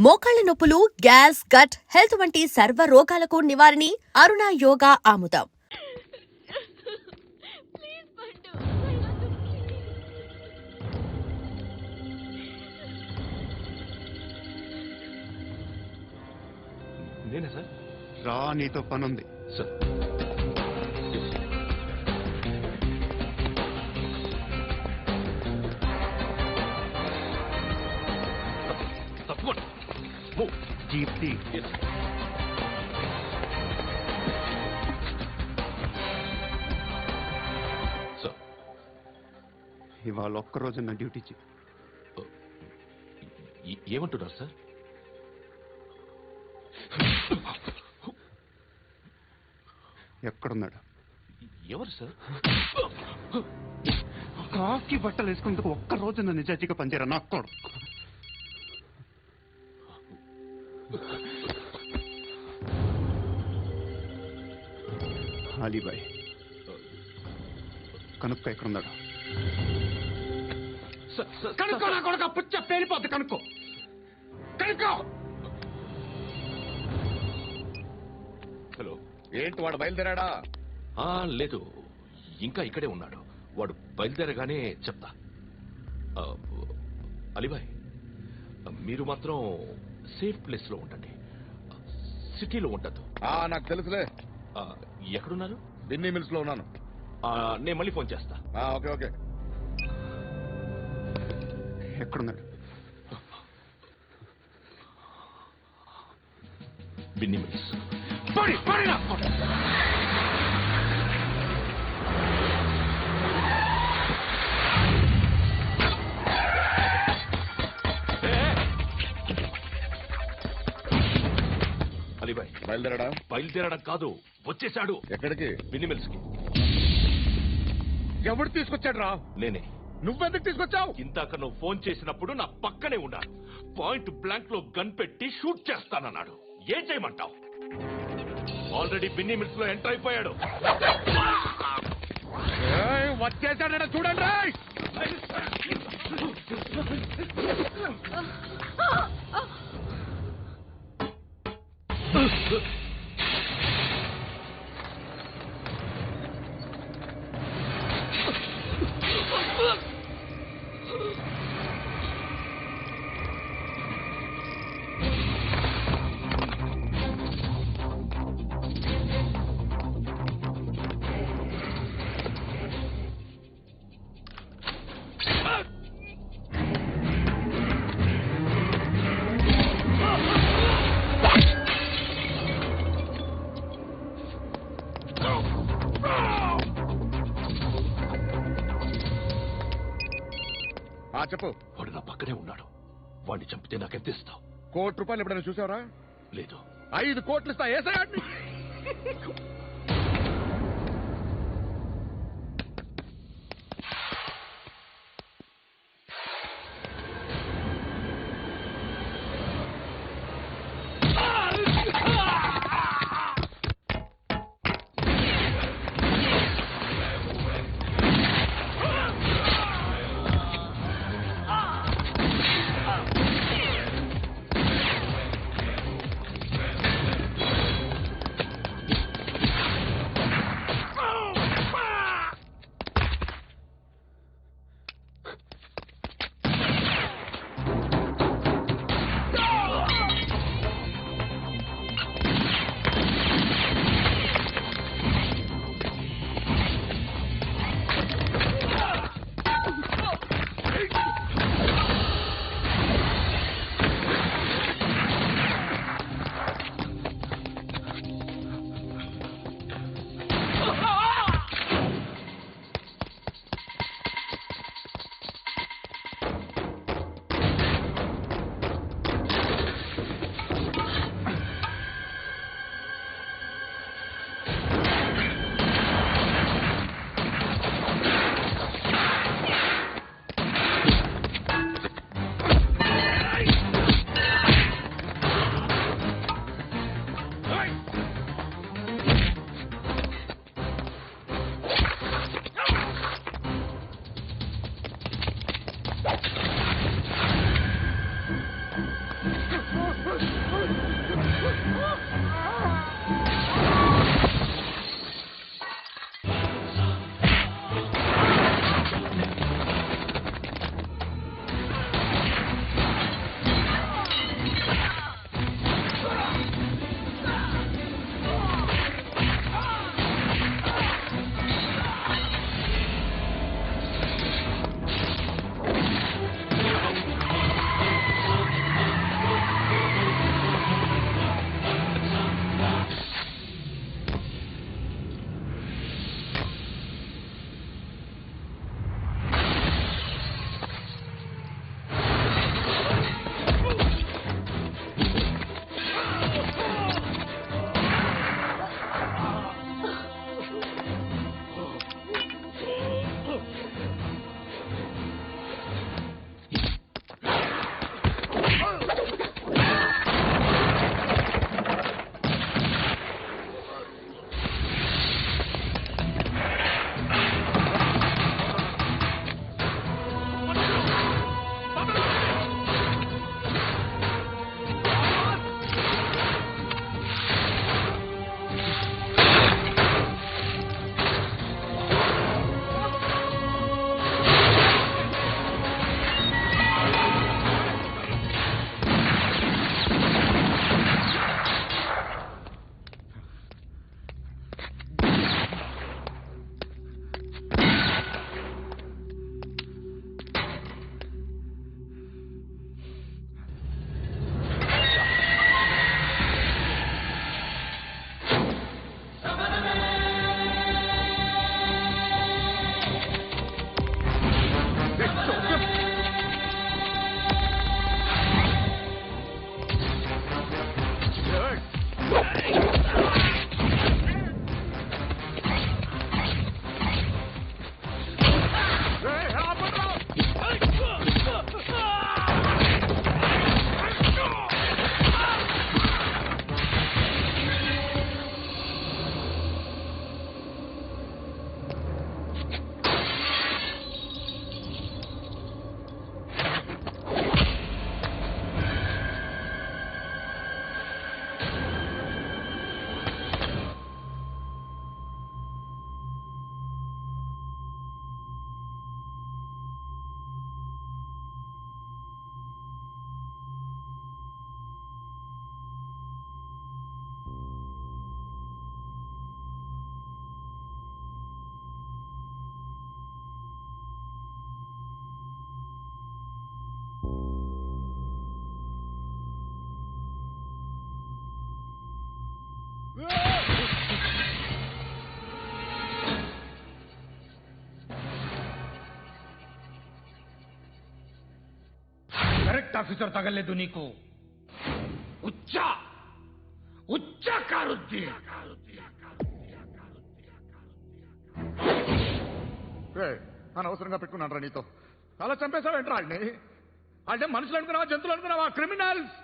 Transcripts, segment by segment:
మోకాళ్ల నొప్పులు, gas, gut health వంటి సర్వ రోగాలకు నివారణి అరుణ యోగా ఆముదం. నేనే సార్. రా, నీతో పనుంది సార్. తప్పకుండా జీప్తి. సార్, ఇవాళ ఒక్కరోజు నా డ్యూటీ చేయి. ఏమంటున్నారు సార్? ఎక్కడున్నాడు? ఎవరు సార్? కాకి బట్టలు వేసుకునేందుకు ఒక్కరోజు నా నిజాజీగా పనిచేయరా నాకు కూడా. అలీబాయ్, కనుక్కో ఎక్కడున్నాడు. కనుక్కో నా కొడుకు, పుచ్చ పేలిపోద్ది. కనుక్కో కనుక్కో. హలో. ఏంటి వాడు బయలుదేరాడా? లేదు, ఇంకా ఇక్కడే ఉన్నాడు. వాడు బయలుదేరగానే చెప్తా. అలీబాయ్, మీరు మాత్రం సేఫ్ ప్లేస్ లో ఉండండి, సిటీలో ఉండద్దు. నాకు తెలుసులే. ఎక్కడున్నారు? బిన్నీ మిల్స్ లో ఉన్నాను. నేను మళ్ళీ ఫోన్ చేస్తా. Okay okay. ఎక్కడున్నాడు? బిన్నీ మిల్స్. అలీబాయ్, బయలుదేరాడా? బయలుదేరడం కాదు, వచ్చేశాడు. ఎక్కడికి? బిన్నీ మిల్స్ కి. ఎవడు తీసుకొచ్చాడు రా? నేనే. నువ్వెందుకు తీసుకొచ్చావు? ఇందాక నువ్వు ఫోన్ చేసినప్పుడు నా పక్కనే ఉన్నాడు. పాయింట్ బ్లాంక్ లో గన్ పెట్టి షూట్ చేస్తానన్నాడు. ఏం చేయమంటావు? ఆల్రెడీ బిన్నీ మిల్స్ లో ఎంటర్ అయిపోయాడు. వచ్చేసాడ చూడండి. చెప్పు. వాడు నా పక్కనే ఉన్నాడు. వాడిని చంపితే నాకెంత ఇస్తావు? ₹1,00,00,000 ఎప్పుడైనా చూసావరా? లేదు. 5 కోట్లు ఇస్తా. ఏసాయండి. కరెక్ట్ ఆఫీసర్ తగలేదు నీకు. ఉచ్చ కారుద్ది. అనవసరంగా పెట్టుకున్నాను నీతో. అలా చంపేశావేంట్రా వాళ్ళని? అంటే మనుషులు అనుకున్నావా, జంతువులు అనుకున్నావా? క్రిమినల్స్.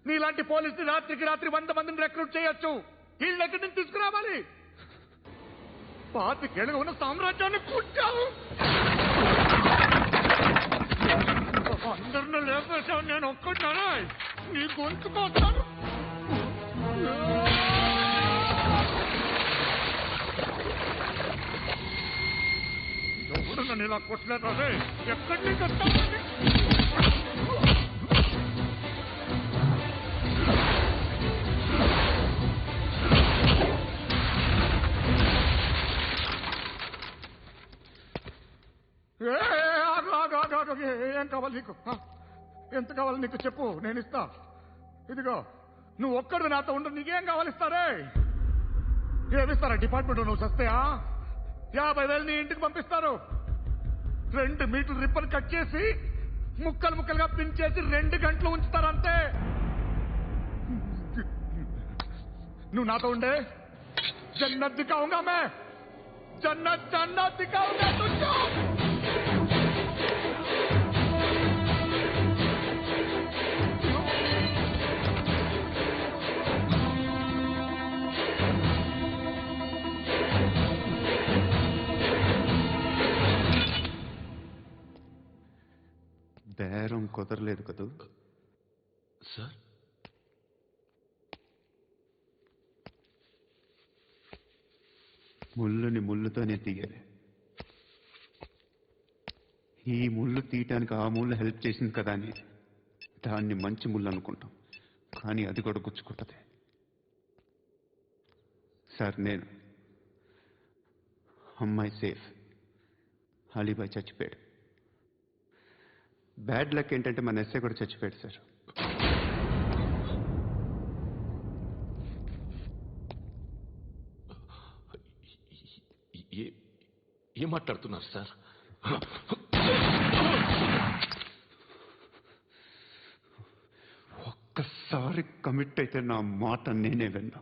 నీలాంటి పోలీసుని రాత్రికి రాత్రి 100 మందిని రిక్రూట్ చేయొచ్చు. వీళ్ళు ఎక్కడి నుంచి తీసుకురావాలి? 25 ఏళ్ళుగా ఉన్న సామ్రాజ్యాన్ని కూర్చావు. అందరిని లేపేశావు, నేను ఒక్కటారా నీ గొంతుకోతాను. ఎవడు నన్ను ఇలా కొట్టలేదు అదే? ఎక్కడి నుంచి వస్తామండి? ఏం కావాలి నీకు? ఎంత కావాలి నీకు చెప్పు, నేను ఇస్తా. ఇదిగో నువ్వు ఒక్కడు నాతో ఉండు. నీకేం కావాలి ఇస్తారే? ఏమిస్తారా డిపార్ట్మెంట్? నువ్వు సస్తేయా 50,000 నీ ఇంటికి పంపిస్తారు. 2 మీటర్లు రిబ్బన్ కట్ చేసి ముక్కలు ముక్కలుగా పిన్ చేసి 2 గంటలు ఉంచుతారంతే. నువ్వు నాతో ఉండే జన్నత్ దిఖాऊंगा मैं, జన్నత్ జన్నత్ దిఖాऊंगा तुझको. బేరం కుదరలేదు కదూ సార్? ముళ్ళుని ముళ్ళుతోనే తీయాలి. ఈ ముళ్ళు తీయటానికి ఆ ముళ్ళు హెల్ప్ చేసింది కదా అని దాన్ని మంచి ముళ్ళు అనుకుంటాం, కానీ అది కూడా గుచ్చుకుంటుంది. సార్, నేను అమ్మాయి సేఫ్, అలీబాయ్ చచ్చిపోయాడు. బ్యాడ్ లక్ ఏంటంటే మన ఎస్ఐ కూడా చచ్చిపోయాడు సార్. ఏం మాట్లాడుతున్నారు సార్? ఒక్కసారి కమిట్ అయితే నా మాట నేనే విన్నా.